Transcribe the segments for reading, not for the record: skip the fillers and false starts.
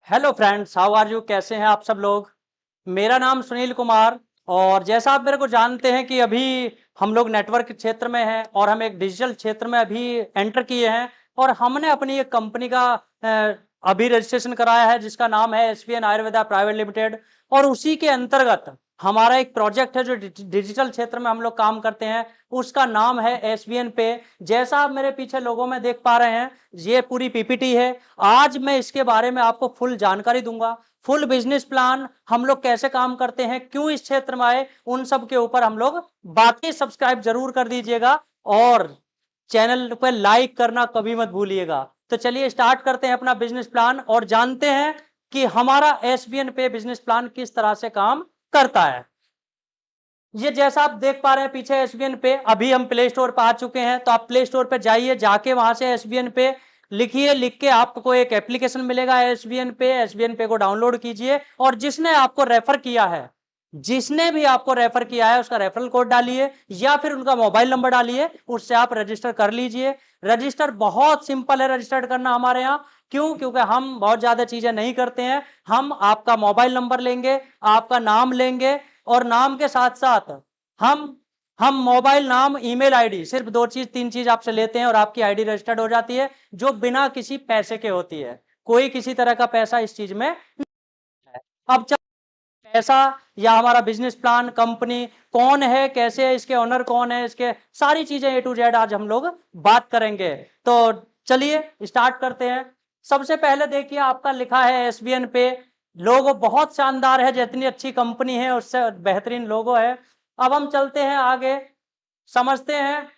Hello friends, how are you? कैसे हैं आप सब लोग? मेरा नाम सुनील कुमार। और जैसा आप मेरे को जानते हैं कि अभी हम लोग नेटवर्क क्षेत्र में हैं और हम एक डिजिटल क्षेत्र में अभी एंटर किए हैं। और हमने अपनी एक कंपनी का अभी रजिस्ट्रेशन कराया है जिसका नाम है एसवीएन आयुर्वेदा प्राइवेट लिमिटेड। और उसी के अंतर्गत हमारा एक प्रोजेक्ट है जो डिजिटल क्षेत्र में हम लोग काम करते हैं, उसका नाम है एसवीएन पे। जैसा आप मेरे पीछे लोगों में देख पा रहे हैं, ये पूरी पीपीटी है। आज मैं इसके बारे में आपको फुल जानकारी दूंगा, फुल बिजनेस प्लान, हम लोग कैसे काम करते हैं, क्यों इस क्षेत्र में आए, उन सब के ऊपर हम लोग बाकी सब्सक्राइब जरूर कर दीजिएगा और चैनल पर लाइक करना कभी मत भूलिएगा। तो चलिए स्टार्ट करते हैं अपना बिजनेस प्लान और जानते हैं कि हमारा एसबीएन पे बिजनेस प्लान किस तरह से काम करता है। ये जैसा आप देख पा रहे हैं पीछे एसबीएन पे, अभी हम प्ले स्टोर पर आ चुके हैं। तो आप प्ले स्टोर पे जाइए, जाके वहां से एसबीएन पे लिखिए, लिख के आपको एक एप्लीकेशन मिलेगा एसबीएन पे। एसबीएन पे को डाउनलोड कीजिए और जिसने आपको रेफर किया है, जिसने भी आपको रेफर किया है उसका रेफरल कोड डालिए या फिर उनका मोबाइल नंबर डालिए, उससे आप रजिस्टर कर लीजिए। रजिस्टर बहुत सिंपल है रजिस्टर करना हमारे यहाँ। क्यों? क्योंकि हम बहुत ज्यादा चीजें नहीं करते हैं। हम आपका मोबाइल नंबर लेंगे, आपका नाम लेंगे और नाम के साथ साथ हम मोबाइल, नाम, ईमेल आईडी, सिर्फ दो चीज तीन चीज आपसे लेते हैं और आपकी आईडी रजिस्टर्ड हो जाती है, जो बिना किसी पैसे के होती है। कोई किसी तरह का पैसा इस चीज में नहीं है। अब पैसा या हमारा बिजनेस प्लान, कंपनी कौन है, कैसे है, इसके ओनर कौन है, इसके सारी चीजें ए टू जेड आज हम लोग बात करेंगे। तो चलिए स्टार्ट करते हैं। सबसे पहले देखिए आपका लिखा है एसबीएन पे, लोगो बहुत शानदार है, जितनी अच्छी कंपनी है उससे बेहतरीन लोगो है। अब हम चलते हैं आगे, समझते हैं।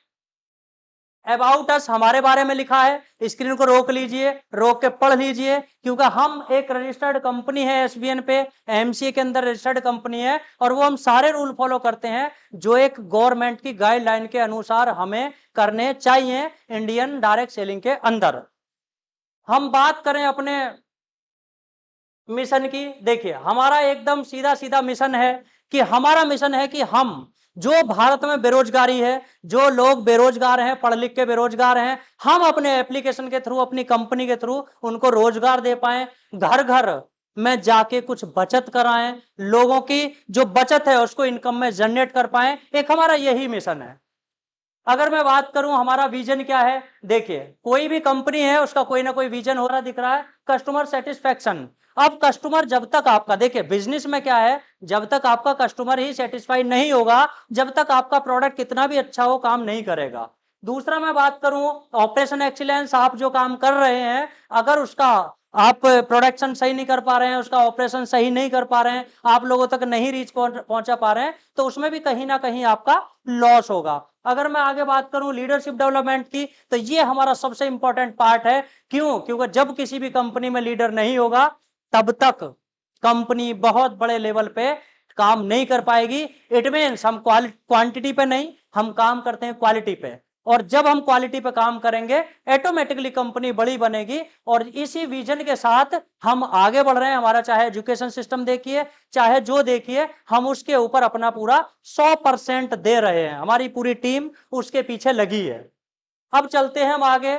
अबाउट अस हमारे बारे में लिखा है, स्क्रीन को रोक लीजिए, रोक के पढ़ लीजिए, क्योंकि हम एक रजिस्टर्ड कंपनी है एसबीएन पे, एमसीए के अंदर रजिस्टर्ड कंपनी है और वो हम सारे रूल फॉलो करते हैं जो एक गवर्नमेंट की गाइडलाइन के अनुसार हमें करने चाहिए इंडियन डायरेक्ट सेलिंग के अंदर। हम बात करें अपने मिशन की, देखिए हमारा एकदम सीधा सीधा मिशन है कि हमारा मिशन है कि हम जो भारत में बेरोजगारी है, जो लोग बेरोजगार हैं, पढ़ लिख के बेरोजगार हैं, हम अपने एप्लीकेशन के थ्रू, अपनी कंपनी के थ्रू उनको रोजगार दे पाए, घर घर में जाके कुछ बचत कराएं, लोगों की जो बचत है उसको इनकम में जनरेट कर पाए। एक हमारा यही मिशन है। अगर मैं बात करूं हमारा विजन क्या है, देखिए कोई भी कंपनी है उसका कोई ना कोई विजन हो रहा दिख रहा है, कस्टमर सेटिस्फेक्शन। अब कस्टमर जब तक आपका, देखिए बिजनेस में क्या है, जब तक आपका कस्टमर ही सेटिस्फाई नहीं होगा, जब तक आपका प्रोडक्ट कितना भी अच्छा हो काम नहीं करेगा। दूसरा मैं बात करूं ऑपरेशन एक्सीलेंस, आप जो काम कर रहे हैं अगर उसका आप प्रोडक्शन सही नहीं कर पा रहे हैं, उसका ऑपरेशन सही नहीं कर पा रहे हैं, आप लोगों तक नहीं रीच पहुंचा पा रहे हैं, तो उसमें भी कहीं ना कहीं आपका लॉस होगा। अगर मैं आगे बात करूं लीडरशिप डेवलपमेंट की, तो ये हमारा सबसे इंपॉर्टेंट पार्ट है। क्यों? क्योंकि जब किसी भी कंपनी में लीडर नहीं होगा तब तक कंपनी बहुत बड़े लेवल पे काम नहीं कर पाएगी। इट मीन्स हम क्वांटिटी पे नहीं, हम काम करते हैं क्वालिटी पे। और जब हम क्वालिटी पे काम करेंगे ऑटोमेटिकली कंपनी बड़ी बनेगी। और इसी विजन के साथ हम आगे बढ़ रहे हैं। हमारा चाहे एजुकेशन सिस्टम देखिए, चाहे जो देखिए, हम उसके ऊपर अपना पूरा 100% दे रहे हैं, हमारी पूरी टीम उसके पीछे लगी है। अब चलते हैं हम आगे।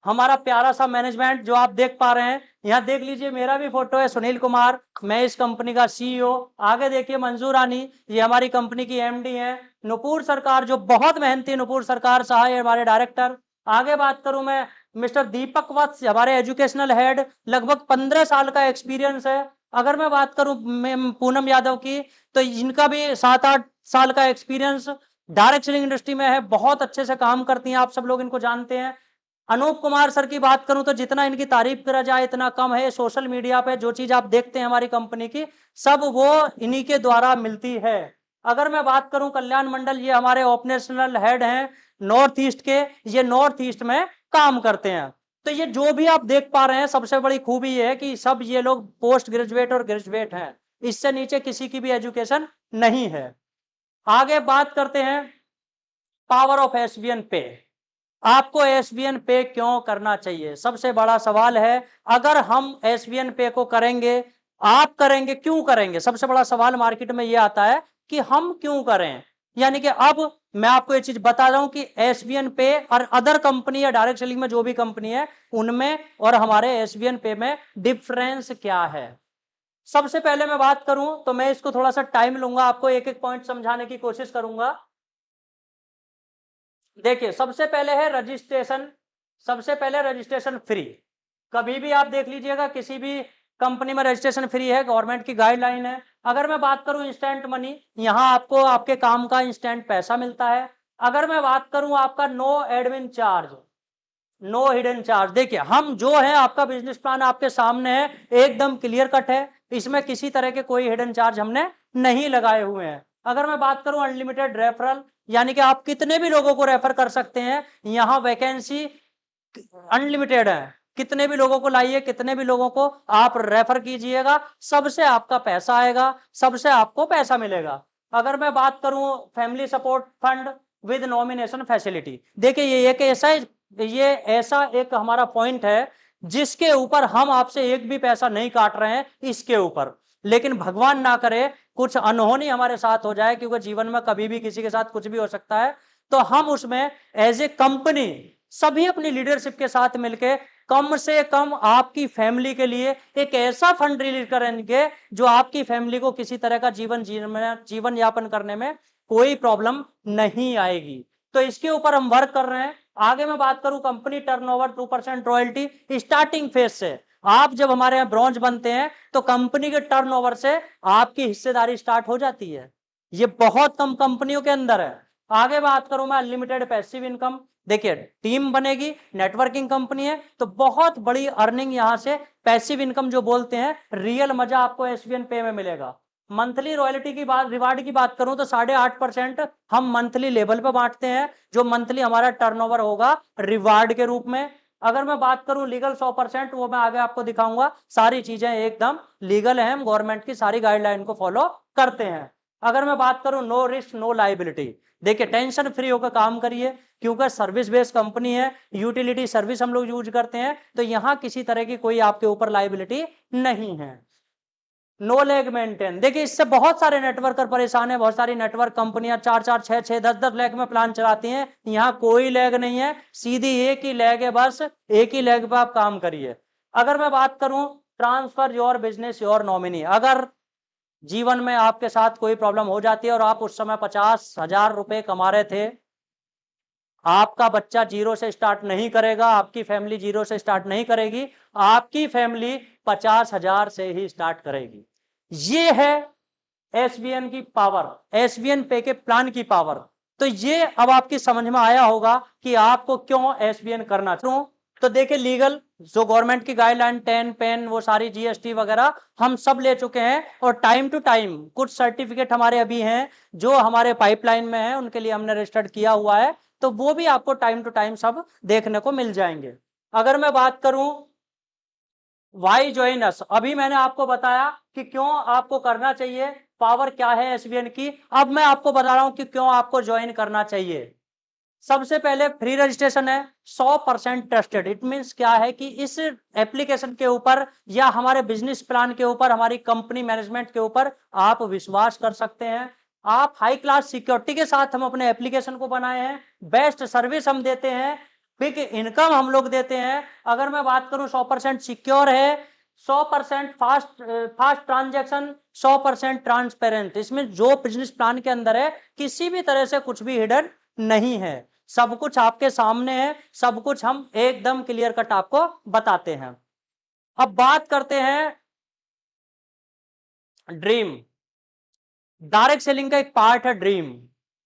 हमारा प्यारा सा मैनेजमेंट जो आप देख पा रहे हैं, यहाँ देख लीजिए मेरा भी फोटो है, सुनील कुमार, मैं इस कंपनी का सीईओ। आगे देखिए मंजूर रानी, ये हमारी कंपनी की एमडी है। नुपुर सरकार जो बहुत मेहनती, नुपुर सरकार साहब हमारे डायरेक्टर। आगे बात करूं मैं, मिस्टर दीपक वत्स हमारे एजुकेशनल हेड, लगभग 15 साल का एक्सपीरियंस है। अगर मैं बात करूं पूनम यादव की, तो इनका भी 7-8 साल का एक्सपीरियंस डायरेक्ट सेलिंग इंडस्ट्री में है, बहुत अच्छे से काम करती हैं, आप सब लोग इनको जानते हैं। अनूप कुमार सर की बात करूं तो जितना इनकी तारीफ करा जाए इतना कम है। सोशल मीडिया पे जो चीज आप देखते हैं हमारी कंपनी की, सब वो इन्हीं के द्वारा मिलती है। अगर मैं बात करूं कल्याण मंडल, ये हमारे ऑपरेशनल हेड हैं नॉर्थ ईस्ट के, ये नॉर्थ ईस्ट में काम करते हैं। तो ये जो भी आप देख पा रहे हैं, सबसे बड़ी खूबी ये है कि सब ये लोग पोस्ट ग्रेजुएट और ग्रेजुएट हैं, इससे नीचे किसी की भी एजुकेशन नहीं है। आगे बात करते हैं पावर ऑफ एसबीएन पे। आपको एसबीएन पे क्यों करना चाहिए, सबसे बड़ा सवाल है। अगर हम एसबीएन पे को करेंगे, आप करेंगे, क्यों करेंगे? सबसे बड़ा सवाल मार्केट में यह आता है कि हम क्यों करें। यानी कि अब मैं आपको ये चीज बता रहा हूं कि एसबीएन पे और अदर कंपनी या डायरेक्ट सेलिंग में जो भी कंपनी है उनमें और हमारे एसबीएन पे में डिफरेंस क्या है। सबसे पहले मैं बात करूं तो मैं इसको थोड़ा सा टाइम लूंगा, आपको एक एक पॉइंट समझाने की कोशिश करूंगा। देखिए सबसे पहले है रजिस्ट्रेशन, सबसे पहले रजिस्ट्रेशन फ्री। कभी भी आप देख लीजिएगा किसी भी कंपनी में रजिस्ट्रेशन फ्री है, गवर्नमेंट की गाइडलाइन है। अगर मैं बात करूं इंस्टेंट मनी, यहां आपको आपके काम का इंस्टेंट पैसा मिलता है। अगर मैं बात करूं आपका no admin charge, no hidden charge, देखिए हम जो है आपका बिजनेस प्लान आपके सामने है, एकदम क्लियर कट है, इसमें किसी तरह के कोई हिडन चार्ज हमने नहीं लगाए हुए हैं। अगर मैं बात करूं अनलिमिटेड रेफरल, यानी कि आप कितने भी लोगों को रेफर कर सकते हैं, यहां वैकेंसी अनलिमिटेड है, कितने भी लोगों को लाइए, कितने भी लोगों को आप रेफर कीजिएगा, सबसे आपका पैसा आएगा, सबसे आपको पैसा मिलेगा। अगर मैं बात करूं family support fund with nomination facility, देखिए ये ऐसा एक हमारा पॉइंट है जिसके ऊपर हम आपसे एक भी पैसा नहीं काट रहे हैं इसके ऊपर। लेकिन भगवान ना करे कुछ अनहोनी हमारे साथ हो जाए, क्योंकि जीवन में कभी भी किसी के साथ कुछ भी हो सकता है, तो हम उसमें एज ए कंपनी सभी अपनी लीडरशिप के साथ मिलकर कम से कम आपकी फैमिली के लिए एक ऐसा फंड रिलीज करेंगे जो आपकी फैमिली को किसी तरह का जीवन यापन करने में कोई प्रॉब्लम नहीं आएगी। तो इसके ऊपर हम वर्क कर रहे हैं। आगे मैं बात करूं company turnover 2% royalty starting phase से, आप जब हमारे यहाँ ब्रॉन्ज बनते हैं तो कंपनी के टर्नओवर से आपकी हिस्सेदारी स्टार्ट हो जाती है, ये बहुत कम कंपनियों के अंदर है। आगे बात करूं मैं अनलिमिटेड पैसिव इनकम, देखिए टीम बनेगी, नेटवर्किंग कंपनी है तो बहुत बड़ी अर्निंग यहां से, पैसिव इनकम जो बोलते हैं, रियल मजा आपको एसबीएन पे में मिलेगा। मंथली रॉयल्टी की बात, रिवार्ड की बात करूं तो 8.5% हम मंथली लेवल पे बांटते हैं, जो मंथली हमारा टर्नओवर होगा रिवार्ड के रूप में। अगर मैं बात करूं लीगल 100%, वो मैं आगे आपको दिखाऊंगा, सारी चीजें एकदम लीगल है, हम गवर्नमेंट की सारी गाइडलाइन को फॉलो करते हैं। अगर मैं बात करूं नो रिस्क नो लाइबिलिटी, देखिए टेंशन फ्री होकर काम करिए, क्योंकि सर्विस बेस्ड कंपनी है, यूटिलिटी सर्विस हम लोग यूज करते हैं, तो यहां किसी तरह की कोई आपके ऊपर लाइबिलिटी नहीं है। नो लेग मेंटेन, देखिए इससे बहुत सारे नेटवर्कर परेशान है, बहुत सारी नेटवर्क कंपनियां 4-4 6-6 10-10 लेग में प्लान चलाती हैं, यहां कोई लेग नहीं है, सीधी एक ही लेग है, बस एक ही लेग पे आप काम करिए। अगर मैं बात करूं transfer your business your nominee, अगर जीवन में आपके साथ कोई प्रॉब्लम हो जाती है और आप उस समय 50,000 रुपए कमा रहे थे, आपका बच्चा जीरो से स्टार्ट नहीं करेगा, आपकी फैमिली जीरो से स्टार्ट नहीं करेगी, आपकी फैमिली 50,000 से ही स्टार्ट करेगी। ये है एसबीएन की पावर, एसबीएन पे के प्लान की पावर। तो ये अब आपकी समझ में आया होगा कि आपको क्यों एसबीएन करना चाहिए। तो देखिए लीगल जो गवर्नमेंट की गाइडलाइन 10 पेन वो सारी जीएसटी वगैरह हम सब ले चुके हैं, और टाइम टू टाइम कुछ सर्टिफिकेट हमारे अभी हैं जो हमारे पाइपलाइन में है, उनके लिए हमने रजिस्टर्ड किया हुआ है, तो वो भी आपको टाइम टू टाइम सब देखने को मिल जाएंगे। अगर मैं बात करूं वाई ज्वाइन अस, अभी मैंने आपको बताया कि क्यों आपको करना चाहिए, पावर क्या है एसबीएन की, अब मैं आपको बता रहा हूं कि क्यों आपको ज्वाइन करना चाहिए। सबसे पहले फ्री रजिस्ट्रेशन है, 100% ट्रस्टेड, इट मींस क्या है कि इस एप्लीकेशन के ऊपर या हमारे बिजनेस प्लान के ऊपर, हमारी कंपनी मैनेजमेंट के ऊपर आप विश्वास कर सकते हैं। आप हाई क्लास सिक्योरिटी के साथ हम अपने एप्लीकेशन को बनाए हैं, बेस्ट सर्विस हम देते हैं, बिग इनकम हम लोग देते हैं। अगर मैं बात करूं 100% सिक्योर है, 100% फास्ट ट्रांजैक्शन, 100% ट्रांसपेरेंट, इसमें जो बिजनेस प्लान के अंदर है किसी भी तरह से कुछ भी हिडन नहीं है, सब कुछ आपके सामने है, सब कुछ हम एकदम क्लियर कट आपको बताते हैं। अब बात करते हैं ड्रीम, डायरेक्ट सेलिंग का एक पार्ट है ड्रीम,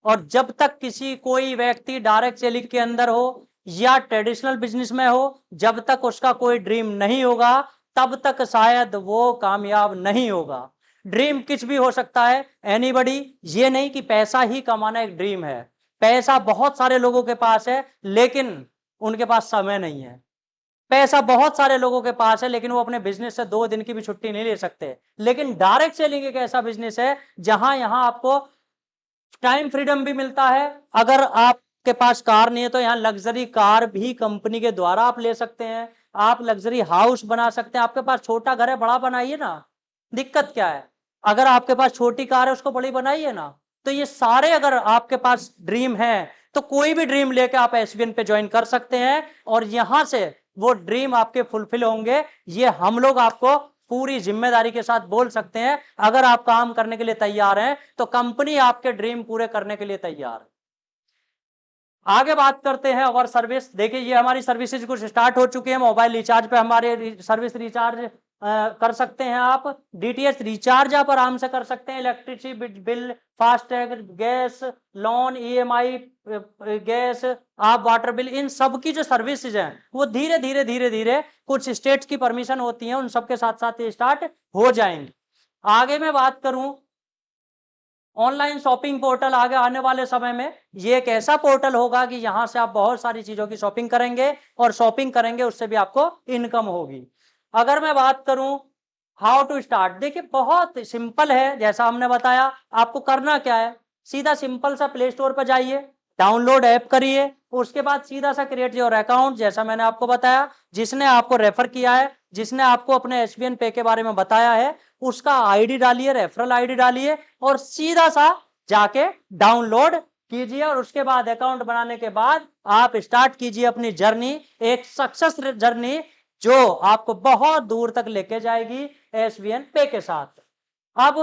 और जब तक किसी कोई व्यक्ति डायरेक्ट सेलिंग के अंदर हो या ट्रेडिशनल बिजनेस में हो, जब तक उसका कोई ड्रीम नहीं होगा तब तक शायद वो कामयाब नहीं होगा। ड्रीम कुछ भी हो सकता है, एनीबॉडी, ये नहीं कि पैसा ही कमाना एक ड्रीम है। पैसा बहुत सारे लोगों के पास है लेकिन उनके पास समय नहीं है, पैसा बहुत सारे लोगों के पास है लेकिन वो अपने बिजनेस से 2 दिन की भी छुट्टी नहीं ले सकते। लेकिन डायरेक्ट सेलिंग एक ऐसा बिजनेस है जहां यहां आपको टाइम फ्रीडम भी मिलता है। अगर आपके पास कार नहीं है तो यहाँ लग्जरी कार भी कंपनी के द्वारा आप ले सकते हैं, आप लग्जरी हाउस बना सकते हैं। आपके पास छोटा घर है, बड़ा बनाइए ना, दिक्कत क्या है। अगर आपके पास छोटी कार है उसको बड़ी बनाइए ना। तो ये सारे अगर आपके पास ड्रीम है तो कोई भी ड्रीम लेके आप एसवीएन पे ज्वाइन कर सकते हैं और यहां से वो ड्रीम आपके फुलफिल होंगे। ये हम लोग आपको पूरी जिम्मेदारी के साथ बोल सकते हैं। अगर आप काम करने के लिए तैयार हैं तो कंपनी आपके ड्रीम पूरे करने के लिए तैयार है। आगे बात करते हैं और सर्विस। देखिए ये हमारी सर्विसेज कुछ स्टार्ट हो चुकी है। मोबाइल रिचार्ज पे हमारे सर्विस रिचार्ज कर सकते हैं आप। डीटीएच रिचार्ज आप आराम से कर सकते हैं। Electricity bill, FASTag, gas, loan, EMI, gas, आप वाटर बिल, इन सब की जो सर्विसेज हैं वो धीरे धीरे धीरे धीरे कुछ स्टेट्स की परमिशन होती है उन सबके साथ साथ ये स्टार्ट हो जाएंगे। आगे मैं बात करूं ऑनलाइन शॉपिंग पोर्टल, आगे आने वाले समय में ये एक ऐसा पोर्टल होगा कि यहां से आप बहुत सारी चीजों की शॉपिंग करेंगे और शॉपिंग करेंगे उससे भी आपको इनकम होगी। अगर मैं बात करूं हाउ टू स्टार्ट, देखिए बहुत सिंपल है। जैसा हमने बताया आपको करना क्या है, सीधा सिंपल सा प्ले स्टोर पर जाइए, डाउनलोड ऐप करिए, उसके बाद सीधा सा क्रिएट योर अकाउंट, जैसा मैंने आपको बताया। जिसने आपको रेफर किया है, जिसने आपको अपने एसबीएन पे के बारे में बताया है, उसका आईडी डालिए, रेफरल आईडी डालिए और सीधा सा जाके डाउनलोड कीजिए और उसके बाद अकाउंट बनाने के बाद आप स्टार्ट कीजिए अपनी जर्नी, एक सक्सेस जर्नी जो आपको बहुत दूर तक लेके जाएगी एसबीएन पे के साथ। अब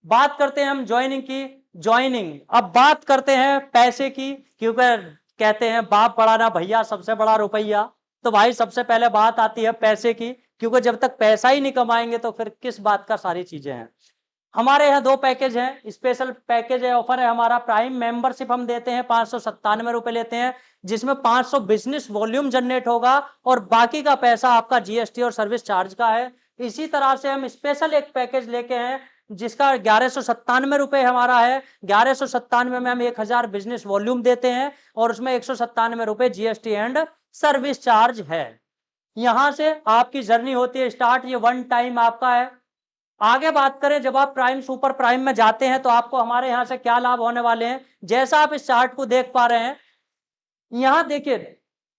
बात करते हैं हम ज्वाइनिंग की। ज्वाइनिंग, अब बात करते हैं पैसे की, क्योंकि कहते हैं बाप बड़ा ना भैया सबसे बड़ा रुपया। तो भाई सबसे पहले बात आती है पैसे की, क्योंकि जब तक पैसा ही नहीं कमाएंगे तो फिर किस बात का सारी चीजें हैं। हमारे यहाँ दो पैकेज हैं। स्पेशल पैकेज है, ऑफर है हमारा। प्राइम मेंबरशिप हम देते हैं 597 लेते हैं, जिसमें 500 बिजनेस वॉल्यूम जनरेट होगा और बाकी का पैसा आपका जीएसटी और सर्विस चार्ज का है। इसी तरह से हम स्पेशल एक पैकेज लेके हैं जिसका 1197 हमारा है। 1197 में हम 1000 बिजनेस वॉल्यूम देते हैं और उसमें 197 जीएसटी एंड सर्विस चार्ज है। यहां से आपकी जर्नी होती है स्टार्ट, ये वन टाइम आपका है। आगे बात करें, जब आप प्राइम सुपर प्राइम में जाते हैं तो आपको हमारे यहां से क्या लाभ होने वाले हैं, जैसा आप इस चार्ट को देख पा रहे हैं। यहां देखिए,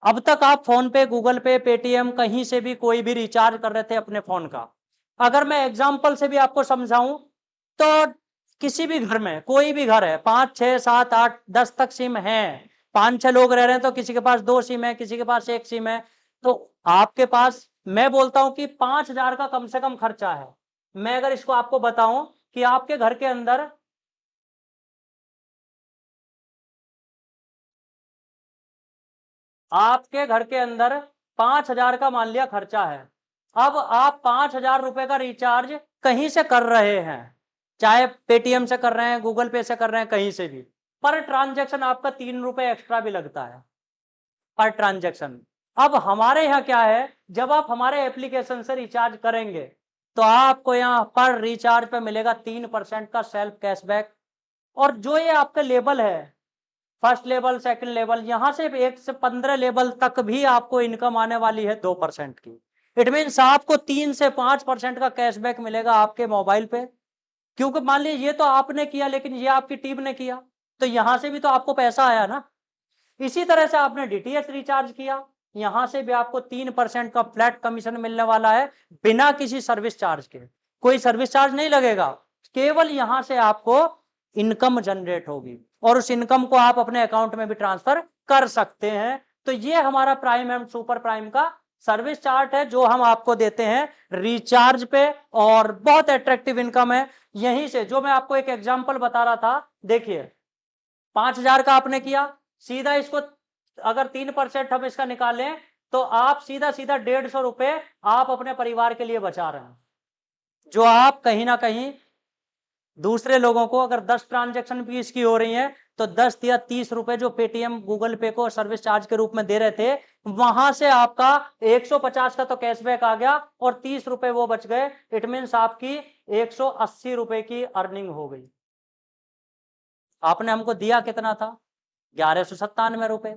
अब तक आप फोन पे, गूगल पे, पेटीएम, कहीं से भी कोई भी रिचार्ज कर रहे थे अपने फोन का। अगर मैं एग्जांपल से भी आपको समझाऊं तो किसी भी घर में, कोई भी घर है, 5 6 7 8 10 तक सिम है, 5 6 लोग रह रहे हैं तो किसी के पास 2 सिम है, किसी के पास 1 सिम है। तो आपके पास, मैं बोलता हूं कि 5000 का कम से कम खर्चा है। मैं अगर इसको आपको बताऊं कि आपके घर के अंदर आपके घर के अंदर 5000 का मान लिया खर्चा है। अब आप 5000 रुपए का रिचार्ज कहीं से कर रहे हैं, चाहे पेटीएम से कर रहे हैं, गूगल पे से कर रहे हैं, कहीं से भी, पर ट्रांजैक्शन आपका 3 रुपए एक्स्ट्रा भी लगता है पर ट्रांजैक्शन। अब हमारे यहाँ क्या है, जब आप हमारे एप्लीकेशन से रिचार्ज करेंगे तो आपको यहाँ पर रिचार्ज पे मिलेगा 3% का सेल्फ कैशबैक। और जो ये आपका लेवल है, फर्स्ट लेवल, सेकंड लेवल, यहां से 1 से 15 लेवल तक भी आपको इनकम आने वाली है 2% की। इट मीन्स आपको 3 से 5% का कैशबैक मिलेगा आपके मोबाइल पे। क्योंकि मान लीजिए ये तो आपने किया लेकिन ये आपकी टीम ने किया, तो यहां से भी तो आपको पैसा आया ना। इसी तरह से आपने डीटीएच रिचार्ज किया, यहां से भी आपको 3% का फ्लैट कमीशन मिलने वाला है बिना किसी सर्विस चार्ज के। कोई सर्विस चार्ज नहीं लगेगा, केवल यहां से आपको इनकम जनरेट होगी और उस इनकम को आप अपने अकाउंट में भी ट्रांसफर कर सकते हैं। तो ये हमारा प्राइम एंड सुपर प्राइम का सर्विस चार्ट है जो हम आपको देते हैं रिचार्ज पे, और बहुत अट्रैक्टिव इनकम है। यहीं से जो मैं आपको एक एग्जांपल बता रहा था, देखिए 5000 का आपने किया, सीधा इसको अगर 3% हम इसका निकालें तो आप सीधा सीधा 150 रुपए आप अपने परिवार के लिए बचा रहे हैं, जो आप कहीं ना कहीं दूसरे लोगों को, अगर 10 ट्रांजैक्शन भी इसकी हो रही हैं तो 10 या 30 रुपए जो पेटीएम, गूगल पे को सर्विस चार्ज के रूप में दे रहे थे, वहां से आपका 150 का तो कैशबैक आ गया और 30 रुपए वो बच गए। इट मीन्स आपकी 180 रुपए की अर्निंग हो गई। आपने हमको दिया कितना था, 1197 रुपए।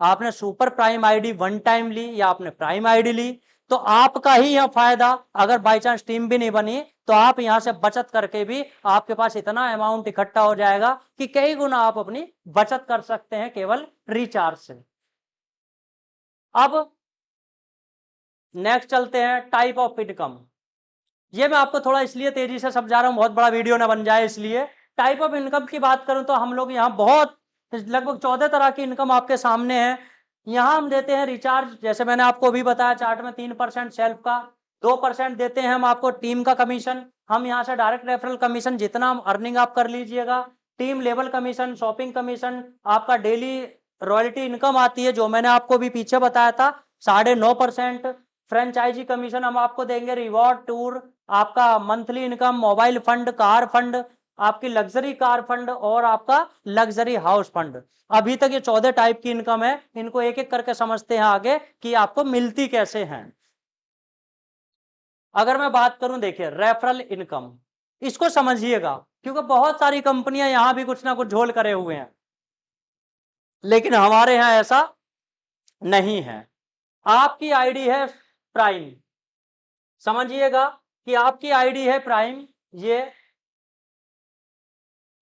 आपने super prime ID one time ली या आपने प्राइम आईडी ली, तो आपका ही यह फायदा। अगर बाई चांस टीम भी नहीं बनी तो आप यहां से बचत करके भी आपके पास इतना अमाउंट इकट्ठा हो जाएगा कि कई गुना आप अपनी बचत कर सकते हैं केवल रिचार्ज से। अब नेक्स्ट चलते हैं टाइप ऑफ इनकम। ये मैं आपको थोड़ा इसलिए तेजी से समझा रहा हूं, बहुत बड़ा वीडियो ना बन जाए इसलिए। टाइप ऑफ इनकम की बात करूं तो हम लोग यहाँ बहुत लगभग 14 तरह की इनकम आपके सामने है। यहाँ हम देते हैं रिचार्ज, जैसे मैंने आपको अभी बताया चार्ट में 3% सेल्फ का, 2% देते हैं हम आपको टीम का कमीशन। हम यहाँ से डायरेक्ट रेफरल कमीशन जितना अर्निंग आप कर लीजिएगा, team level commission, shopping commission, आपका डेली रॉयल्टी इनकम आती है जो मैंने आपको भी पीछे बताया था 9.5%। फ्रेंचाइजी कमीशन हम आपको देंगे, रिवॉर्ड टूर, आपका monthly income, mobile fund, car fund, आपकी लग्जरी कार फंड और आपका लग्जरी हाउस फंड। अभी तक ये 14 टाइप की इनकम है, इनको एक एक करके समझते हैं आगे कि आपको मिलती कैसे हैं। अगर मैं बात करूं, देखिए रेफरल इनकम, इसको समझिएगा क्योंकि बहुत सारी कंपनियां यहां भी कुछ ना कुछ झोल करे हुए हैं, लेकिन हमारे यहां ऐसा नहीं है। आपकी आईडी है प्राइम, समझिएगा कि आपकी आईडी है प्राइम, ये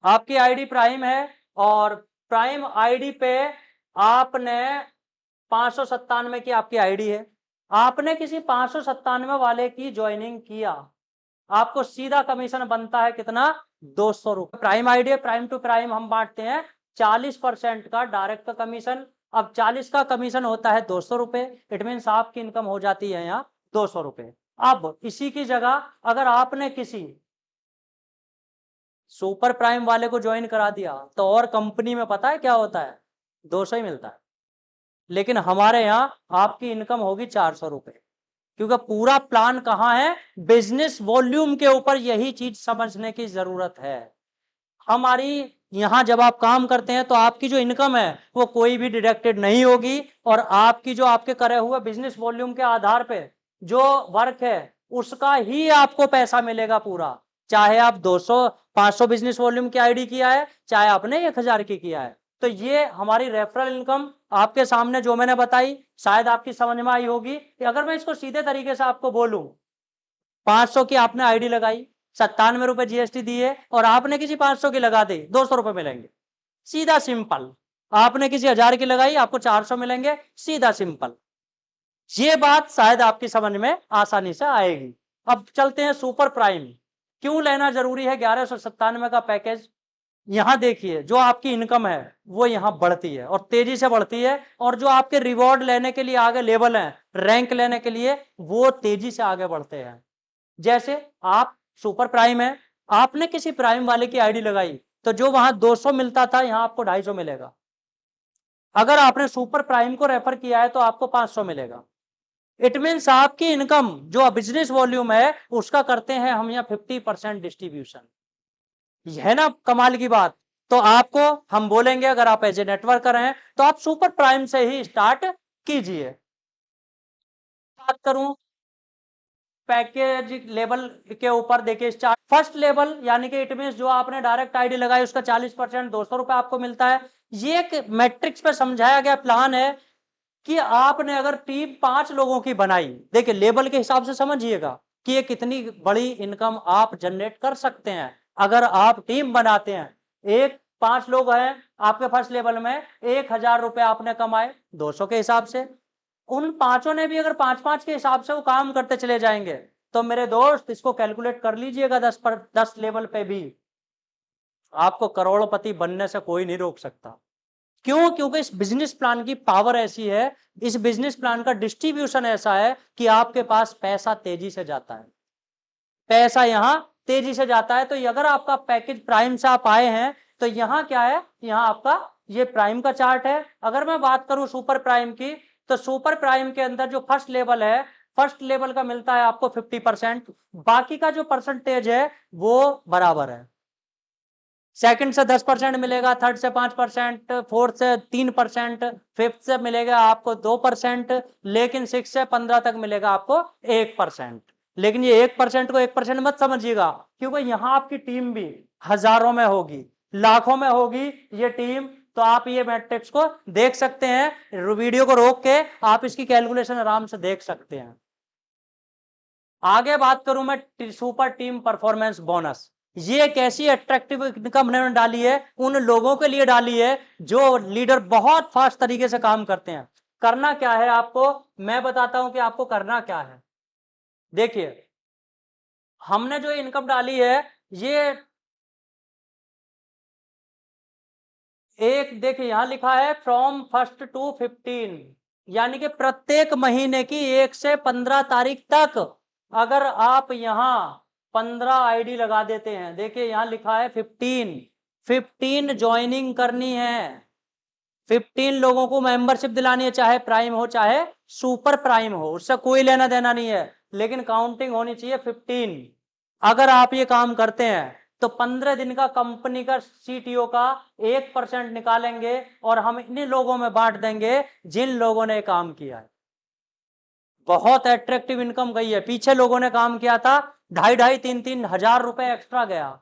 आपकी आईडी प्राइम है और प्राइम आईडी पे आपने 597 की आपकी आईडी है, आपने किसी 597 वाले की ज्वाइनिंग किया, आपको सीधा कमीशन बनता है कितना, 200 रुपए। प्राइम आईडी है, प्राइम टू प्राइम हम बांटते हैं 40% का डायरेक्ट का कमीशन। अब 40 का कमीशन होता है 200 रुपए, इट मीन आपकी इनकम हो जाती है यहाँ 200 रुपए। अब इसी की जगह अगर आपने किसी सुपर प्राइम वाले को ज्वाइन करा दिया तो और कंपनी में पता है क्या होता है, 200 ही मिलता है, लेकिन हमारे यहाँ आपकी इनकम होगी 400 रुपए, क्योंकि पूरा प्लान कहाँ है, बिजनेस वॉल्यूम के ऊपर। यही चीज समझने की जरूरत है हमारी। यहां जब आप काम करते हैं तो आपकी जो इनकम है वो कोई भी डिडक्टेड नहीं होगी, और आपकी जो आपके करे हुए बिजनेस वॉल्यूम के आधार पे जो वर्क है उसका ही आपको पैसा मिलेगा पूरा, चाहे आप 200 500 बिजनेस वॉल्यूम की आईडी किया है, चाहे आपने 1000 की किया है। तो ये हमारी रेफरल इनकम आपके सामने जो मैंने बताई शायद आपकी समझ में आई होगी। कि अगर मैं इसको सीधे तरीके से आपको बोलूं, 500 की आपने आईडी लगाई, 97 रुपए जीएसटी दिए और आपने किसी 500 की लगा दी, 200 रुपए मिलेंगे, सीधा सिंपल। आपने किसी 1000 की लगाई, आपको 400 मिलेंगे, सीधा सिंपल। ये बात शायद आपकी समझ में आसानी से आएगी। अब चलते हैं सुपर प्राइम, क्यों लेना जरूरी है 1197 का पैकेज। यहां देखिए जो आपकी इनकम है वो यहां बढ़ती है और तेजी से बढ़ती है, और जो आपके रिवॉर्ड लेने के लिए आगे लेवल है, रैंक लेने के लिए, वो तेजी से आगे बढ़ते हैं। जैसे आप सुपर प्राइम है, आपने किसी प्राइम वाले की आईडी लगाई तो जो वहां 200 मिलता था यहां आपको 250 मिलेगा। अगर आपने सुपर प्राइम को रेफर किया है तो आपको 500 मिलेगा। इट मीन्स आपकी इनकम जो बिजनेस वॉल्यूम है उसका करते हैं हम यहाँ 50% डिस्ट्रीब्यूशन। यह ना कमाल की बात। तो आपको हम बोलेंगे अगर आप एज ए नेटवर्कर हैं तो आप सुपर प्राइम से ही स्टार्ट कीजिए। बात करूं पैकेज लेवल के ऊपर, देखिए स्टार्ट फर्स्ट लेवल यानी कि इट मीन जो आपने डायरेक्ट आईडी लगाई उसका 40% 200 रुपए आपको मिलता है। ये एक मैट्रिक्स पे समझाया गया प्लान है कि आपने अगर टीम 5 लोगों की बनाई, देखिए लेवल के हिसाब से समझिएगा कि ये कितनी बड़ी इनकम आप जनरेट कर सकते हैं अगर आप टीम बनाते हैं। एक 5 लोग हैं आपके फर्स्ट लेवल में, 1000 रुपए आपने कमाए 200 के हिसाब से, उन पांचों ने भी अगर 5-5 के हिसाब से वो काम करते चले जाएंगे तो मेरे दोस्त इसको कैलकुलेट कर लीजिएगा, 10 लेवल पे भी आपको करोड़पति बनने से कोई नहीं रोक सकता। क्यों? क्योंकि इस बिजनेस प्लान की पावर ऐसी है, इस बिजनेस प्लान का डिस्ट्रीब्यूशन ऐसा है कि आपके पास पैसा तेजी से जाता है, पैसा यहां तेजी से जाता है। तो अगर आपका पैकेज प्राइम से आप आए हैं तो यहां क्या है, यहां आपका ये प्राइम का चार्ट है। अगर मैं बात करूं सुपर प्राइम की, तो सुपर प्राइम के अंदर जो फर्स्ट लेवल है, फर्स्ट लेवल का मिलता है आपको 50%, बाकी का जो परसेंटेज है वो बराबर है। सेकंड से 10% मिलेगा, थर्ड से 5%, फोर्थ से 3%, फिफ्थ से मिलेगा आपको 2%, लेकिन 6 से 15 तक मिलेगा आपको 1%। लेकिन ये 1% को 1% मत समझिएगा, क्योंकि यहां आपकी टीम भी हजारों में होगी, लाखों में होगी ये टीम। तो आप ये मैट्रिक्स को देख सकते हैं, वीडियो को रोक के आप इसकी कैलकुलेशन आराम से देख सकते हैं। आगे बात करूं मैं सुपर टीम परफॉर्मेंस बोनस, ये एक ऐसी अट्रैक्टिव इनकम हमने डाली है, उन लोगों के लिए डाली है जो लीडर बहुत फास्ट तरीके से काम करते हैं। करना क्या है आपको, मैं बताता हूं कि आपको करना क्या है। देखिए हमने जो इनकम डाली है ये एक देखिए यहां लिखा है फ्रॉम 1 to 15, यानी कि प्रत्येक महीने की 1 से 15 तारीख तक अगर आप यहां 15 आईडी लगा देते हैं, देखिए यहां लिखा है 15 ज्वाइनिंग करनी है, 15 लोगों को मेंबरशिप दिलानी है, चाहे प्राइम हो चाहे सुपर प्राइम हो, उससे कोई लेना देना नहीं है, लेकिन काउंटिंग होनी चाहिए 15। अगर आप ये काम करते हैं तो 15 दिन का कंपनी का सीटीओ का 1% निकालेंगे और हम इन्हीं लोगों में बांट देंगे जिन लोगों ने काम किया है। बहुत अट्रैक्टिव इनकम गई है। पीछे लोगों ने काम किया था, 2,500-3,000 हजार रुपए एक्स्ट्रा गया।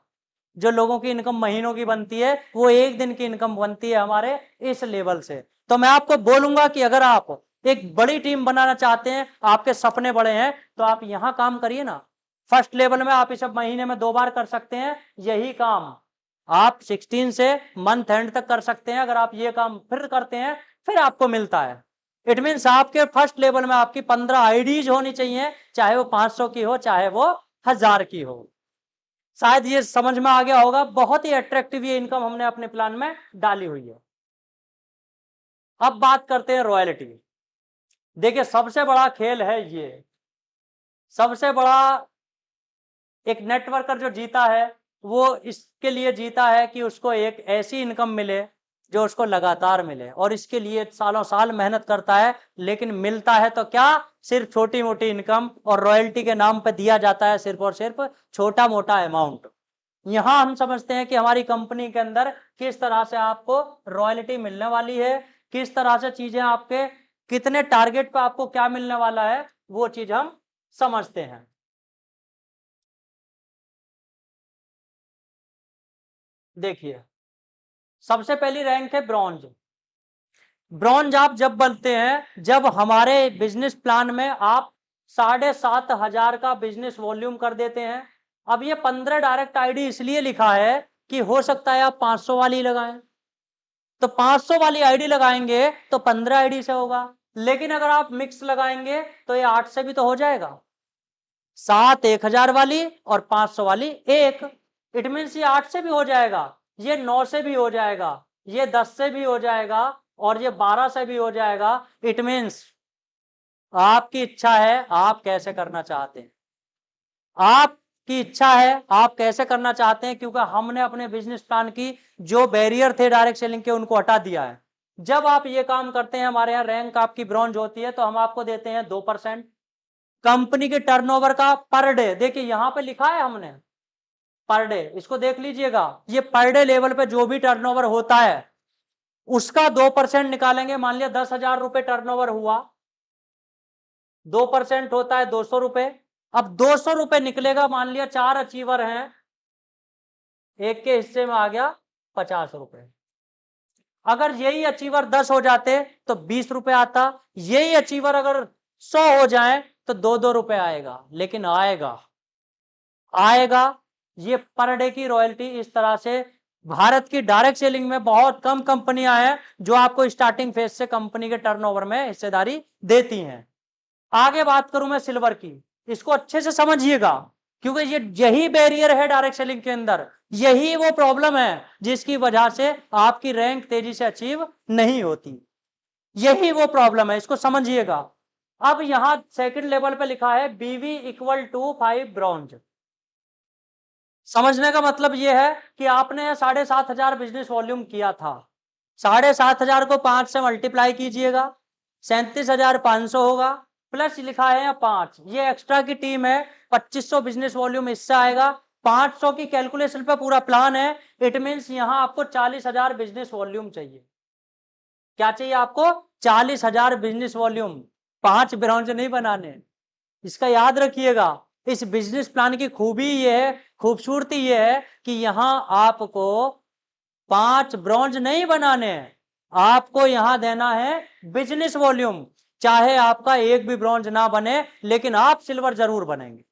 जो लोगों की इनकम महीनों की बनती है वो एक दिन की इनकम बनती है हमारे इस लेवल से। तो मैं आपको बोलूंगा कि अगर आप एक बड़ी टीम बनाना चाहते हैं, आपके सपने बड़े हैं, तो आप यहां काम करिए ना। फर्स्ट लेवल में आप इसे महीने में 2 बार कर सकते हैं, यही काम आप 16 से मंथ एंड तक कर सकते हैं। अगर आप ये काम फिर करते हैं फिर आपको मिलता है। इट मीन्स आपके फर्स्ट लेवल में आपकी 15 आईडीज होनी चाहिए, चाहे वो 500 की हो चाहे वो 1000 की हो। शायद ये समझ में आ गया होगा। बहुत ही अट्रैक्टिव ये इनकम हमने अपने प्लान में डाली हुई है। अब बात करते हैं रॉयल्टी। देखिए सबसे बड़ा खेल है ये, सबसे बड़ा एक नेटवर्कर जो जीता है वो इसके लिए जीता है कि उसको एक ऐसी इनकम मिले जो उसको लगातार मिले, और इसके लिए सालों साल मेहनत करता है, लेकिन मिलता है तो क्या, सिर्फ छोटी मोटी इनकम, और रॉयल्टी के नाम पे दिया जाता है सिर्फ और सिर्फ छोटा मोटा अमाउंट। यहां हम समझते हैं कि हमारी कंपनी के अंदर किस तरह से आपको रॉयल्टी मिलने वाली है, किस तरह से चीजें आपके कितने टारगेट पे आपको क्या मिलने वाला है, वो चीज हम समझते हैं। देखिए सबसे पहली रैंक है ब्रॉन्ज। ब्रॉन्ज आप जब बनते हैं जब हमारे बिजनेस प्लान में आप 7,500 का बिजनेस वॉल्यूम कर देते हैं। अब ये 15 डायरेक्ट आईडी इसलिए लिखा है कि हो सकता है आप 500 वाली लगाएं, तो 500 वाली आईडी लगाएंगे तो 15 आईडी से होगा, लेकिन अगर आप मिक्स लगाएंगे तो ये 8 से भी तो हो जाएगा। 7 1000 वाली और 500 वाली एक, इट मीन्स ये 8 से भी हो जाएगा, ये 9 से भी हो जाएगा, ये 10 से भी हो जाएगा, और ये 12 से भी हो जाएगा। इट मीन्स आपकी इच्छा है आप कैसे करना चाहते हैं, आपकी इच्छा है आप कैसे करना चाहते हैं, क्योंकि हमने अपने बिजनेस प्लान की जो बैरियर थे डायरेक्ट सेलिंग के उनको हटा दिया है। जब आप ये काम करते हैं, हमारे यहाँ रैंक आपकी ब्रॉन्ज होती है, तो हम आपको देते हैं 2%। कंपनी के टर्नओवर का पर डे, देखिए यहां पे लिखा है हमने पर डे, इसको देख लीजिएगा, ये पर डे लेवल पे जो भी टर्नओवर होता है उसका 2% निकालेंगे। मान लिया 10,000 रुपए टर्नओवर हुआ, 2% होता है 200 रुपए। अब 200 रुपए निकलेगा, मान लिया 4 अचीवर हैं, एक के हिस्से में आ गया 50 रुपए। अगर यही अचीवर 10 हो जाते तो 20 रुपए आता, यही अचीवर अगर 100 हो जाए तो 2-2 रुपए आएगा, लेकिन आएगा आएगा। ये पर डे की रॉयल्टी इस तरह से भारत की डायरेक्ट सेलिंग में बहुत कम कंपनियां हैं जो आपको स्टार्टिंग फेज से कंपनी के टर्नओवर में हिस्सेदारी देती हैं। आगे बात करूं मैं सिल्वर की, इसको अच्छे से समझिएगा, क्योंकि ये यही बैरियर है डायरेक्ट सेलिंग के अंदर, यही वो प्रॉब्लम है जिसकी वजह से आपकी रैंक तेजी से अचीव नहीं होती, यही वो प्रॉब्लम है, इसको समझिएगा। अब यहां सेकंड लेवल पे लिखा है बीवी इक्वल टू 5 ब्रॉन्ज। समझने का मतलब यह है कि आपने 7,500 बिजनेस वॉल्यूम किया था, 7,500 को 5 से मल्टीप्लाई कीजिएगा, 37,500 होगा, प्लस लिखा है 5, ये एक्स्ट्रा की टीम है, 2500 बिजनेस वॉल्यूम इससे आएगा, 500 की कैलकुलेशन पे पूरा प्लान है। इट मीन्स यहां आपको 40,000 बिजनेस वॉल्यूम चाहिए। क्या चाहिए आपको? 40,000 बिजनेस वॉल्यूम, 5 ब्रांच नहीं बनाने, इसका याद रखिएगा। इस बिजनेस प्लान की खूबी ये है, खूबसूरती ये है कि यहां आपको 5 ब्रॉन्ज नहीं बनाने हैं, आपको यहां देना है बिजनेस वॉल्यूम। चाहे आपका एक भी ब्रॉन्ज ना बने लेकिन आप सिल्वर जरूर बनेंगे।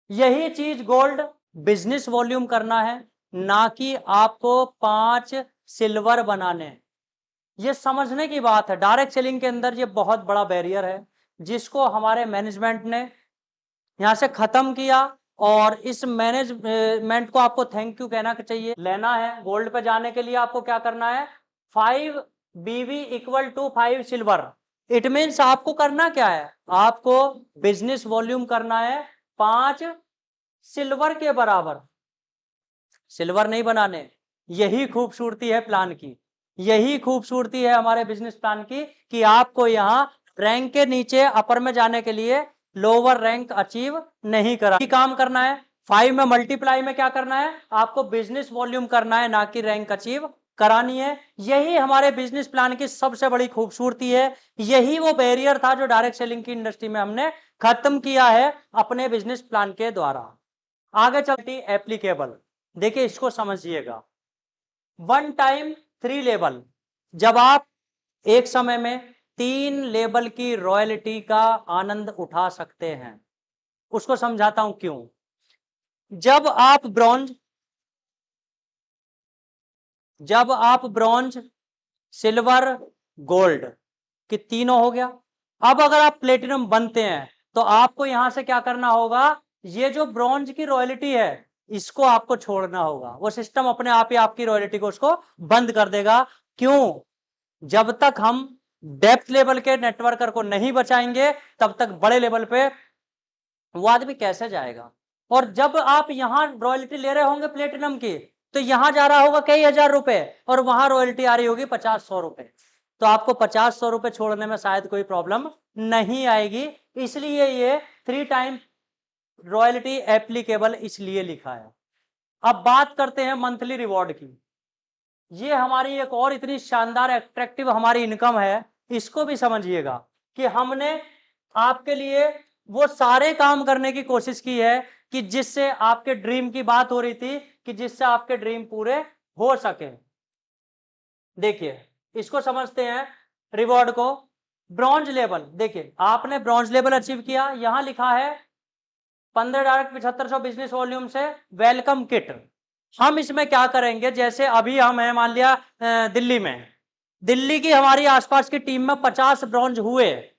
यही चीज गोल्ड बिजनेस वॉल्यूम करना है, ना कि आपको 5 सिल्वर बनाने। ये समझने की बात है, डायरेक्ट सेलिंग के अंदर ये बहुत बड़ा बैरियर है जिसको हमारे मैनेजमेंट ने यहाँ से खत्म किया, और इस मैनेजमेंट को आपको थैंक यू कहना चाहिए। लेना है गोल्ड पे जाने के लिए आपको क्या करना है? 5 BV equal to 5 silver. It means आपको करना क्या है, आपको बिजनेस वॉल्यूम करना है 5 सिल्वर के बराबर। सिल्वर नहीं बनाने, यही खूबसूरती है प्लान की, यही खूबसूरती है हमारे बिजनेस प्लान की कि आपको यहाँ रैंक के नीचे अपर में जाने के लिए लोअर रैंक अचीव नहीं करा काम करना है। 5 में मल्टीप्लाई में क्या करना है, आपको बिजनेस वॉल्यूम करना है, ना कि रैंक अचीव करानी है। यही हमारे बिजनेस प्लान की सबसे बड़ी खूबसूरती है। यही वो बैरियर था जो डायरेक्ट सेलिंग की इंडस्ट्री में हमने खत्म किया है अपने बिजनेस प्लान के द्वारा। आगे चलती एप्लीकेबल, देखिए इसको समझिएगा। 1 टाइम 3 लेबल, जब आप एक समय में 3 लेबल की रॉयल्टी का आनंद उठा सकते हैं, उसको समझाता हूं क्यों। जब आप ब्रॉन्ज सिल्वर गोल्ड कि तीनों हो गया, अब अगर आप प्लेटिनम बनते हैं तो आपको यहां से क्या करना होगा, ये जो ब्रॉन्ज की रॉयल्टी है इसको आपको छोड़ना होगा। वो सिस्टम अपने आप ही आपकी रॉयल्टी को उसको बंद कर देगा। क्यों, जब तक हम डेप्थ लेवल के नेटवर्कर को नहीं बचाएंगे तब तक बड़े लेवल पे वो आदमी कैसे जाएगा। और जब आप यहां रॉयल्टी ले रहे होंगे प्लेटिनम की, तो यहां जा रहा होगा कई हजार रुपए और वहां रॉयल्टी आ रही होगी 50-100 रुपए, तो आपको 50-100 रुपए छोड़ने में शायद कोई प्रॉब्लम नहीं आएगी। इसलिए ये 3 टाइम रॉयल्टी एप्लीकेबल इसलिए लिखा है। अब बात करते हैं मंथली रिवॉर्ड की। ये हमारी एक और इतनी शानदार एट्रैक्टिव हमारी इनकम है, इसको भी समझिएगा कि हमने आपके लिए वो सारे काम करने की कोशिश की है कि जिससे आपके ड्रीम की बात हो रही थी कि जिससे आपके ड्रीम पूरे हो सके। देखिए इसको समझते हैं रिवॉर्ड को। ब्रॉन्ज लेवल, देखिए आपने ब्रॉन्ज लेवल अचीव किया, यहां लिखा है 15 डायरेक्ट 7500 बिजनेस वॉल्यूम से वेलकम किट। हम इसमें क्या करेंगे, जैसे अभी हम हैं मान लिया दिल्ली में, दिल्ली की हमारी आसपास की टीम में 50 ब्रॉन्ज हुए,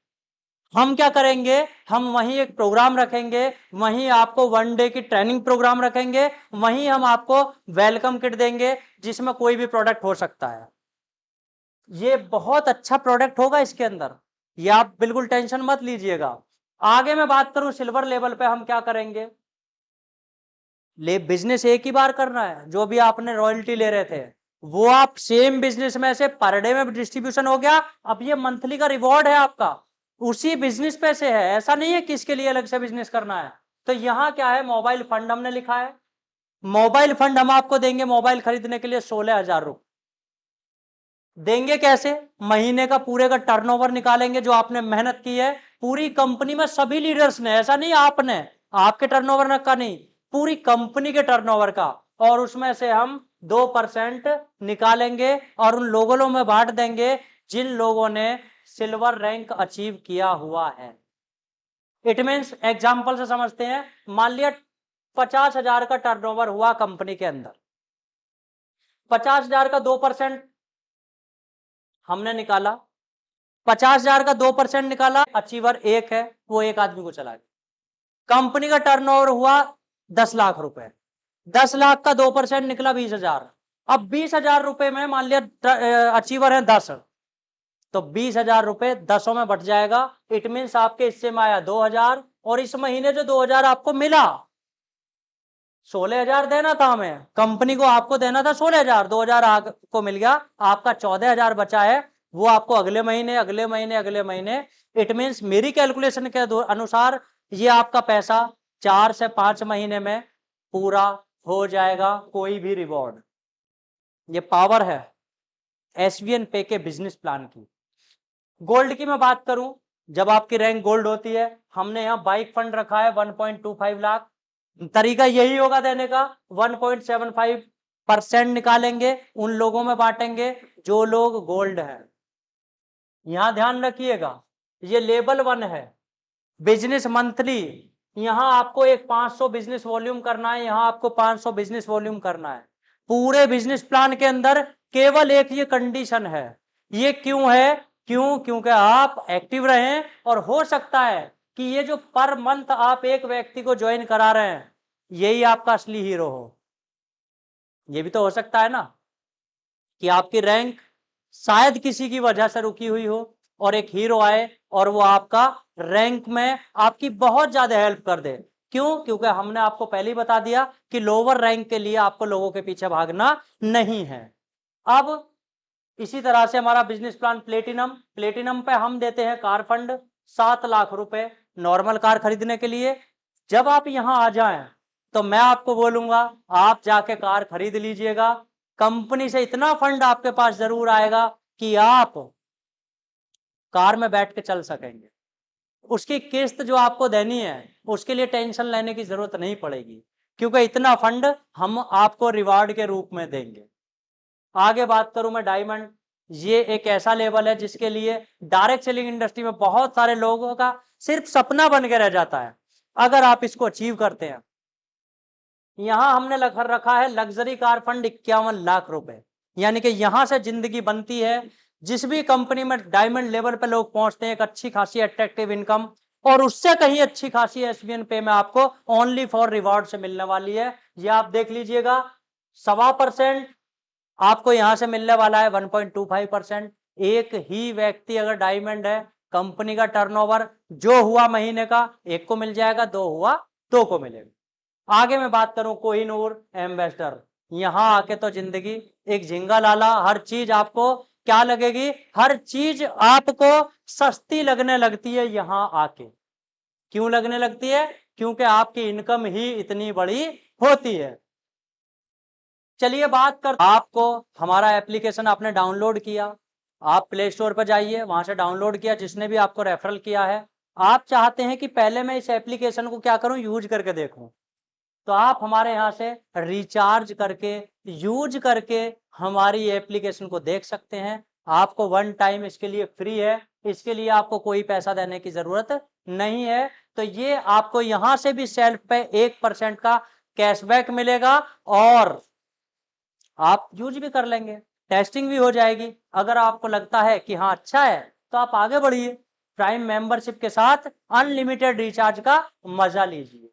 हम क्या करेंगे, हम वहीं एक प्रोग्राम रखेंगे, वहीं आपको 1 डे की ट्रेनिंग प्रोग्राम रखेंगे, वहीं हम आपको वेलकम किट देंगे जिसमें कोई भी प्रोडक्ट हो सकता है। ये बहुत अच्छा प्रोडक्ट होगा इसके अंदर, ये आप बिल्कुल टेंशन मत लीजिएगा। आगे मैं बात करूं सिल्वर लेवल पे हम क्या करेंगे, ले बिजनेस एक ही बार करना है, जो भी आपने रॉयल्टी ले रहे थे वो आप सेम बिजनेस में से पर डे में डिस्ट्रीब्यूशन हो गया। अब ये मंथली का रिवॉर्ड है आपका, उसी बिजनेस पे से है, ऐसा नहीं है कि इसके लिए अलग से बिजनेस करना है। तो यहाँ क्या है, मोबाइल फंड हमने लिखा है। मोबाइल फंड हम आपको देंगे मोबाइल खरीदने के लिए 16,000 रुपए देंगे। कैसे, महीने का पूरे का टर्नओवर निकालेंगे जो आपने मेहनत की है पूरी कंपनी में सभी लीडर्स ने, ऐसा नहीं आपने आपके टर्नओवर का नहीं, पूरी कंपनी के टर्नओवर का, और उसमें से हम 2% निकालेंगे और उन लोगों में बांट देंगे जिन लोगों ने सिल्वर रैंक अचीव किया हुआ है। इट मीन्स एग्जाम्पल से समझते हैं, मान लिया 50,000 का टर्नओवर हुआ कंपनी के अंदर, 50,000 का 2% हमने निकाला, 50,000 का 2% निकाला, अचीवर एक है, वो एक आदमी को चला गया। कंपनी का टर्नओवर हुआ 10 लाख रुपए, 10 लाख का 2% निकला 20,000। अब 20,000 रुपए में मान लिया अचीवर है 10, तो 20,000 रुपए 10 में बट जाएगा। इट मीन्स आपके हिस्से में आया 2,000, और इस महीने जो 2,000 आपको मिला, 16,000 देना था हमें कंपनी को, आपको देना था 16,000, 2,000 आपको मिल गया, आपका 14,000 बचा है, वो आपको अगले महीने अगले महीने अगले महीने। इट मीन्स मेरी कैलकुलेशन के अनुसार ये आपका पैसा 4 से 5 महीने में पूरा हो जाएगा, कोई भी रिवॉर्ड। ये पावर है एसवीएन पे के बिजनेस प्लान की। गोल्ड की मैं बात करूं, जब आपकी रैंक गोल्ड होती है, हमने यहाँ बाइक फंड रखा है 1.25 लाख, तरीका यही होगा देने का, 1.75% निकालेंगे, उन लोगों में बांटेंगे जो लोग गोल्ड है। यहां ध्यान रखिएगा, ये लेवल 1 है बिजनेस मंथली, यहां आपको एक 500 बिजनेस वॉल्यूम करना है, यहां आपको 500 बिजनेस वॉल्यूम करना है। पूरे बिजनेस प्लान के अंदर केवल एक ये कंडीशन है। ये क्यों है, क्योंकि आप एक्टिव रहें, और हो सकता है कि ये जो पर मंथ आप एक व्यक्ति को ज्वाइन करा रहे हैं यही आपका असली हीरो हो। ये भी तो हो सकता है ना कि आपकी रैंक शायद किसी की वजह से रुकी हुई हो और एक हीरो आए और वो आपका रैंक में आपकी बहुत ज्यादा हेल्प कर दे। क्यों? क्योंकि हमने आपको पहले ही बता दिया कि लोअर रैंक के लिए आपको लोगों के पीछे भागना नहीं है। अब इसी तरह से हमारा बिजनेस प्लान प्लेटिनम, प्लेटिनम पे हम देते हैं कार फंड 7 लाख रुपए नॉर्मल कार खरीदने के लिए। जब आप यहां आ जाएं तो मैं आपको बोलूंगा आप जाके कार खरीद लीजिएगा। कंपनी से इतना फंड आपके पास जरूर आएगा कि आप कार में बैठ के चल सकेंगे। उसकी किस्त जो आपको देनी है उसके लिए टेंशन लेने की जरूरत नहीं पड़ेगी, क्योंकि इतना फंड हम आपको रिवार्ड के रूप में देंगे। आगे बात करूं मैं डायमंड, ये एक ऐसा लेवल है जिसके लिए डायरेक्ट सेलिंग इंडस्ट्री में बहुत सारे लोगों का सिर्फ सपना बन के रह जाता है अगर आप इसको अचीव करते हैं। यहां हमने रखा है लग्जरी कार फंड 51 लाख रुपए, यानी कि यहां से जिंदगी बनती है। जिस भी कंपनी में डायमंड लेवल पे लोग पहुंचते हैं एक अच्छी खासी अट्रैक्टिव इनकम, और उससे कहीं अच्छी खासी एसबीएन पे में आपको ओनली फॉर रिवॉर्ड से मिलने वाली है। ये आप देख लीजिएगा, 1.25% आपको यहां से मिलने वाला है, 1.25%। एक ही व्यक्ति अगर डायमंड है, कंपनी का टर्नओवर जो हुआ महीने का एक को मिल जाएगा, दो हुआ दो को मिलेगा। आगे मैं बात करूं कोहिनूर एम्बेसडर, यहां आके तो जिंदगी एक झिंगा लाला, हर चीज आपको क्या लगेगी, हर चीज आपको सस्ती लगने लगती है यहां आके। क्यों लगने लगती है? क्योंकि आपकी इनकम ही इतनी बड़ी होती है। चलिए बात कर, आपको हमारा एप्लीकेशन आपने डाउनलोड किया, आप प्ले स्टोर पर जाइए, वहां से डाउनलोड किया, जिसने भी आपको रेफरल किया है। आप चाहते हैं कि पहले मैं इस एप्लीकेशन को क्या करूं, यूज करके देखूं, तो आप हमारे यहाँ से रिचार्ज करके यूज करके हमारी एप्लीकेशन को देख सकते हैं। आपको वन टाइम इसके लिए फ्री है, इसके लिए आपको कोई पैसा देने की जरूरत नहीं है। तो ये आपको यहाँ से भी सेल्फ पे 1% का कैशबैक मिलेगा और आप यूज भी कर लेंगे, टेस्टिंग भी हो जाएगी। अगर आपको लगता है कि हाँ अच्छा है तो आप आगे बढ़िए, प्राइम मेंबरशिप के साथ अनलिमिटेड रिचार्ज का मजा लीजिए।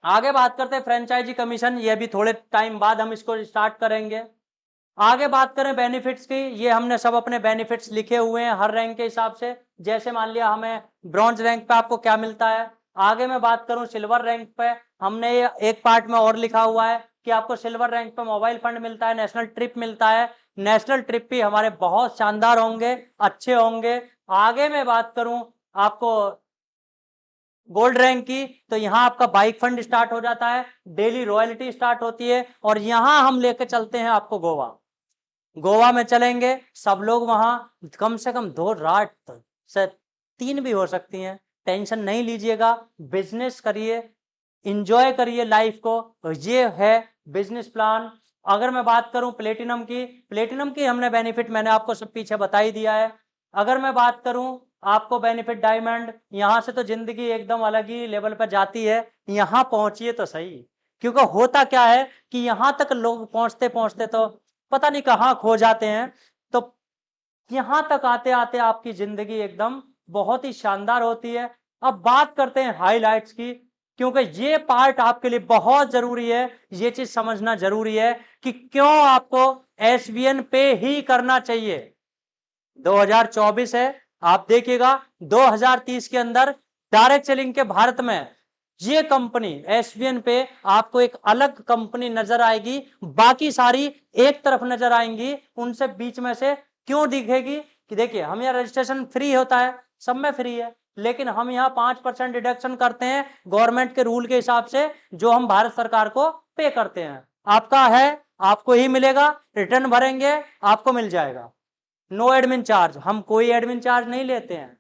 आगे बात करते हैं फ्रेंचाइजी कमीशन, ये भी थोड़े टाइम बाद हम इसको स्टार्ट करेंगे। आगे बात करें बेनिफिट्स की, ये हमने सब अपने बेनिफिट्स लिखे हुए हैं हर रैंक के हिसाब से। जैसे मान लिया हमें ब्रॉन्ज रैंक पे आपको क्या मिलता है। आगे मैं बात करूं सिल्वर रैंक पे, हमने ये एक पार्ट में और लिखा हुआ है कि आपको सिल्वर रैंक पे मोबाइल फंड मिलता है, नेशनल ट्रिप मिलता है। नेशनल ट्रिप भी हमारे बहुत शानदार होंगे, अच्छे होंगे। आगे मैं बात करूं आपको गोल्ड रैंक की, तो यहाँ आपका बाइक फंड स्टार्ट हो जाता है, डेली रॉयल्टी स्टार्ट होती है, और यहाँ हम लेके चलते हैं आपको गोवा। गोवा में चलेंगे सब लोग, वहां कम से कम 2 रात से 3 भी हो सकती हैं। टेंशन नहीं लीजिएगा, बिजनेस करिए, इंजॉय करिए लाइफ को। तो ये है बिजनेस प्लान। अगर मैं बात करूं प्लेटिनम की, प्लेटिनम की हमने बेनिफिट मैंने आपको सब पीछे बता ही दिया है। अगर मैं बात करूं आपको बेनिफिट डायमंड, यहां से तो जिंदगी एकदम अलग ही लेवल पर जाती है। यहां पहुंचिए तो सही, क्योंकि होता क्या है कि यहां तक लोग पहुंचते पहुंचते तो पता नहीं कहां खो जाते हैं। तो यहां तक आते आते आपकी जिंदगी एकदम बहुत ही शानदार होती है। अब बात करते हैं हाइलाइट्स की, क्योंकि ये पार्ट आपके लिए बहुत जरूरी है, ये चीज समझना जरूरी है कि क्यों आपको एसबीएन पे ही करना चाहिए। 2024 है, आप देखिएगा 2030 के अंदर डायरेक्ट सेलिंग के भारत में ये कंपनी एसबीएन पे आपको एक अलग कंपनी नजर आएगी, बाकी सारी एक तरफ नजर आएंगी, उनसे बीच में से क्यों दिखेगी कि देखिए हम यहाँ रजिस्ट्रेशन फ्री होता है, सब में फ्री है, लेकिन हम यहाँ 5% डिडक्शन करते हैं गवर्नमेंट के रूल के हिसाब से, जो हम भारत सरकार को पे करते हैं। आपका है आपको ही मिलेगा, रिटर्न भरेंगे आपको मिल जाएगा। नो एडमिन चार्ज, हम कोई एडमिन चार्ज नहीं लेते हैं।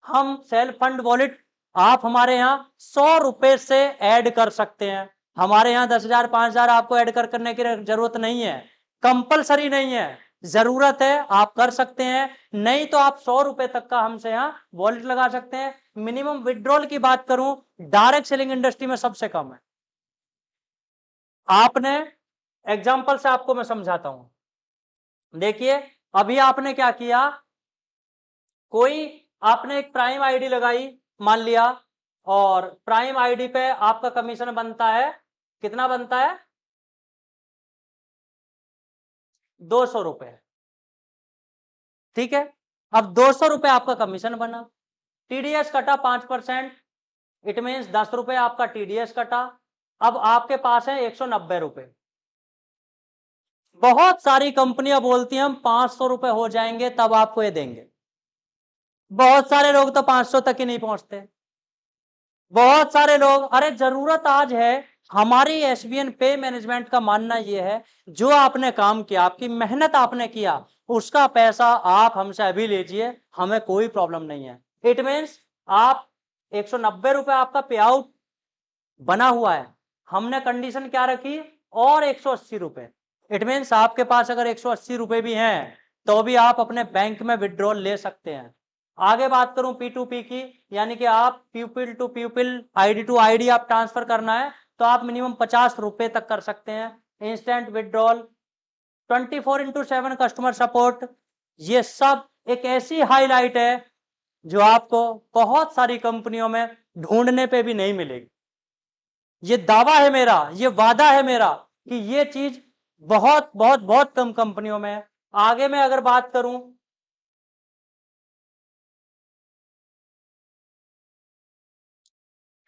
हम सेल्फ फंड वॉलेट आप हमारे यहाँ 100 रुपए से ऐड कर सकते हैं। हमारे यहाँ 10,000 5,000 आपको ऐड करने की जरूरत नहीं है, कंपलसरी नहीं है। जरूरत है आप कर सकते हैं, नहीं तो आप 100 रुपए तक का हमसे यहाँ वॉलेट लगा सकते हैं। मिनिमम विड्रॉल की बात करूं डायरेक्ट सेलिंग इंडस्ट्री में सबसे कम है। आपने एग्जाम्पल से आपको मैं समझाता हूं, देखिए अभी आपने क्या किया, कोई आपने एक प्राइम आईडी लगाई मान लिया, और प्राइम आईडी पे आपका कमीशन बनता है, कितना बनता है, 200 रुपए, ठीक है। अब 200 रुपए आपका कमीशन बना, टीडीएस कटा 5%, इट मीन्स 10 रुपए आपका टीडीएस कटा। अब आपके पास है 190 रुपए। बहुत सारी कंपनियां बोलती हैं हम 500 रुपए हो जाएंगे तब आपको ये देंगे। बहुत सारे लोग तो 500 तक ही नहीं पहुंचते। बहुत सारे लोग, अरे जरूरत आज है, हमारी एसबीएन पे मैनेजमेंट का मानना यह है, जो आपने काम किया, आपकी मेहनत आपने किया, उसका पैसा आप हमसे अभी लीजिए, हमें कोई प्रॉब्लम नहीं है। इट मीन्स आप 190 रुपए आपका पे आउट बना हुआ है, हमने कंडीशन क्या रखी, और 180 रुपए। इट मीन्स आपके पास अगर 180 रुपए भी हैं तो भी आप अपने बैंक में विड्रॉल ले सकते हैं। आगे बात करूं P2P की, यानी कि आप people to people, ID to ID आप ट्रांसफर करना है तो आप मिनिमम 50 रुपए तक कर सकते हैं। इंस्टेंट विड्रॉल, 24/7 कस्टमर सपोर्ट, ये सब एक ऐसी हाईलाइट है जो आपको बहुत सारी कंपनियों में ढूंढने पे भी नहीं मिलेगी। ये दावा है मेरा, ये वादा है मेरा कि ये चीज बहुत बहुत बहुत कम कंपनियों में है। आगे मैं अगर बात करूं,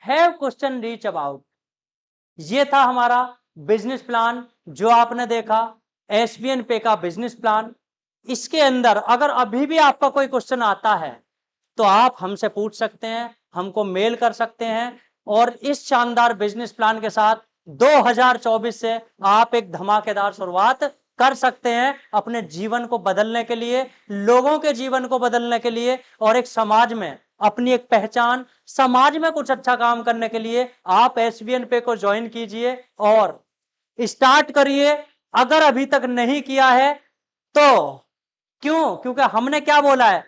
हैव क्वेश्चन रीच अबाउट, ये था हमारा बिजनेस प्लान जो आपने देखा, एसबीएन पे का बिजनेस प्लान। इसके अंदर अगर अभी भी आपका कोई क्वेश्चन आता है तो आप हमसे पूछ सकते हैं, हमको मेल कर सकते हैं, और इस शानदार बिजनेस प्लान के साथ 2024 से आप एक धमाकेदार शुरुआत कर सकते हैं अपने जीवन को बदलने के लिए, लोगों के जीवन को बदलने के लिए, और एक समाज में अपनी एक पहचान, समाज में कुछ अच्छा काम करने के लिए आप एसबीएन पे को ज्वाइन कीजिए और स्टार्ट करिए। अगर अभी तक नहीं किया है तो क्यों, क्योंकि हमने क्या बोला है,